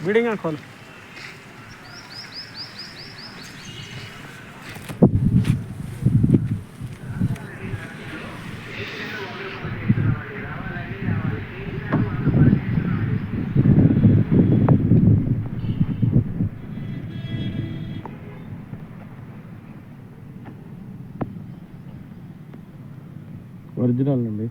Building खोल original అండి.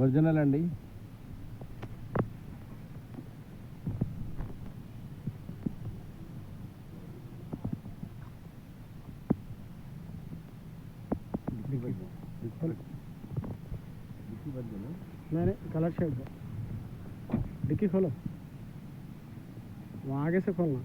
Original అండి. मैंने कलर शेड डिक्की खोलो, वहाँ आगे से खोलना.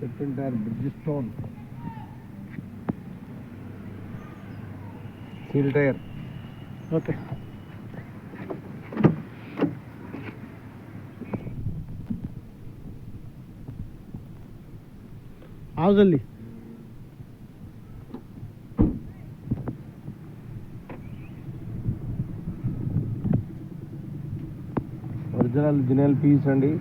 Serpentine Bridgestone seal tire. Okay आओ जल्दी. ఒరిజినల్ పీస్ అండి.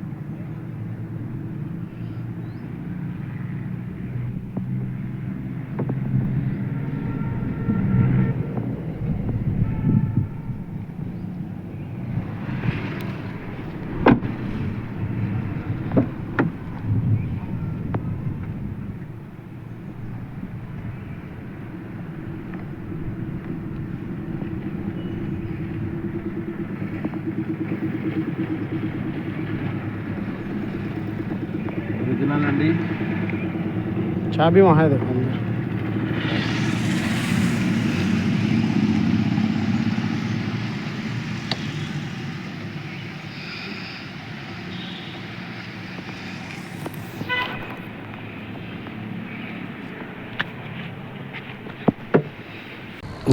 ఒరిజినల్ అండి. चाबी वहाँ है, देखो अंदर.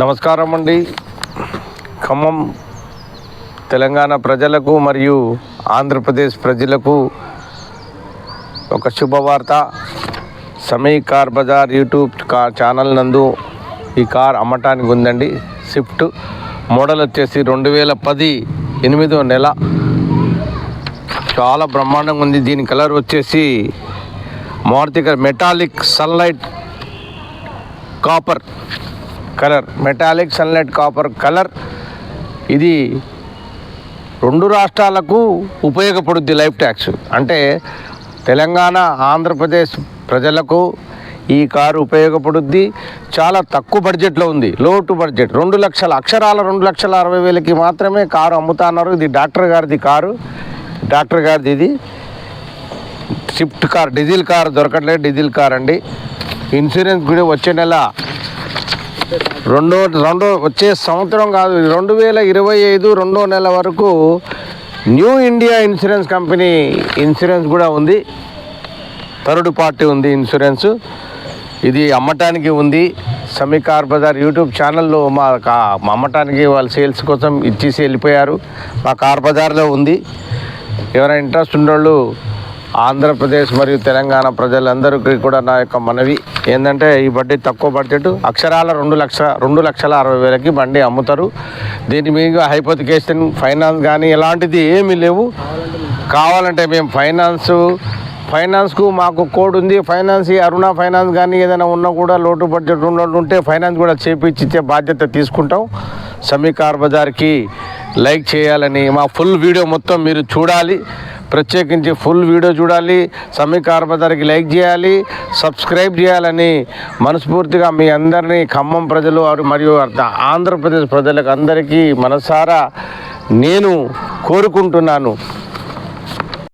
నమస్కారం అండి. ఖమ్మం తెలంగాణ ప్రజలకు మరియు ఆంధ్రప్రదేశ్ ప్రజలకు ఒక శుభవార్త. సమీ కార్ బజార్ యూట్యూబ్ ఛానల్ నందు ఈ కార్ అమ్మటానికి ఉందండి. స్విఫ్ట్ మోడల్ వచ్చేసి 2010 8వ నెల. చాలా బ్రహ్మాండంగా ఉంది. దీని కలర్ వచ్చేసి Maruti metallic sunlight copper colour. Metallic sunlight copper colour. ఇది 2 రాష్ట్రాలకు ఉపయోగపడుద్ది. లైఫ్ ట్యాక్స్ అంటే తెలంగాణ ఆంధ్రప్రదేశ్ ప్రజలకు ఈ కారు ఉపయోగపడుద్ది. చాలా తక్కువ బడ్జెట్లో ఉంది, లో టు బడ్జెట్. 2 లక్షల అక్షరాల 2,60,000కి మాత్రమే కారు అమ్ముతున్నారు. ఇది డాక్టర్ గారిది కారు, డాక్టర్ గారిది. ఇది స్విఫ్ట్ కార్, డీజిల్ కార్ దొరకట్లేదు, డీజిల్ కార్ అండి. ఇన్సూరెన్స్ కూడా వచ్చే నెల వచ్చే సంవత్సరం కాదు, 2025 2వ నెల వరకు new India insurance company insurance కూడా ఉంది. థర్డ్ పార్టీ ఉంది ఇన్సూరెన్స్. ఇది అమ్మటానికి ఉంది. సమీ కార్ బజార్ యూట్యూబ్ ఛానల్లో మా అమ్మటానికి వాళ్ళ సేల్స్ కోసం ఇచ్చేసి వెళ్ళిపోయారు. మా కార్ బజార్లో ఉంది. ఎవరైనా ఇంట్రెస్ట్ ఉన్నోళ్ళు ఆంధ్రప్రదేశ్ మరియు తెలంగాణ ప్రజలందరికీ కూడా నా యొక్క మనవి ఏంటంటే, ఈ బండి తక్కువ బడ్జెట్, అక్షరాల 2,60,000కి బండి అమ్ముతారు. దీని మీద హైపోతికేషన్, ఫైనాన్స్ కానీ ఎలాంటిది ఏమీ లేవు. కావాలంటే మేము ఫైనాన్స్కు మాకు కోడ్ ఉంది. ఫైనాన్స్ అరుణ ఫైనాన్స్ కానీ ఏదైనా ఉన్నా కూడా లోటు బడ్జెట్ ఉంటే ఫైనాన్స్ కూడా చేపించే బాధ్యత తీసుకుంటాం. సమీ కార్ బజార్కి లైక్ చేయాలని, మా ఫుల్ వీడియో మొత్తం మీరు చూడాలి, ప్రత్యేకించి ఫుల్ వీడియో చూడాలి. సమీ కార్ బజార్కి లైక్ చేయాలి, సబ్స్క్రైబ్ చేయాలని మనస్ఫూర్తిగా మీ అందరినీ ఖమ్మం ప్రజలు మరియు ఆంధ్రప్రదేశ్ ప్రజలకు అందరికీ మనసారా నేను కోరుకుంటున్నాను.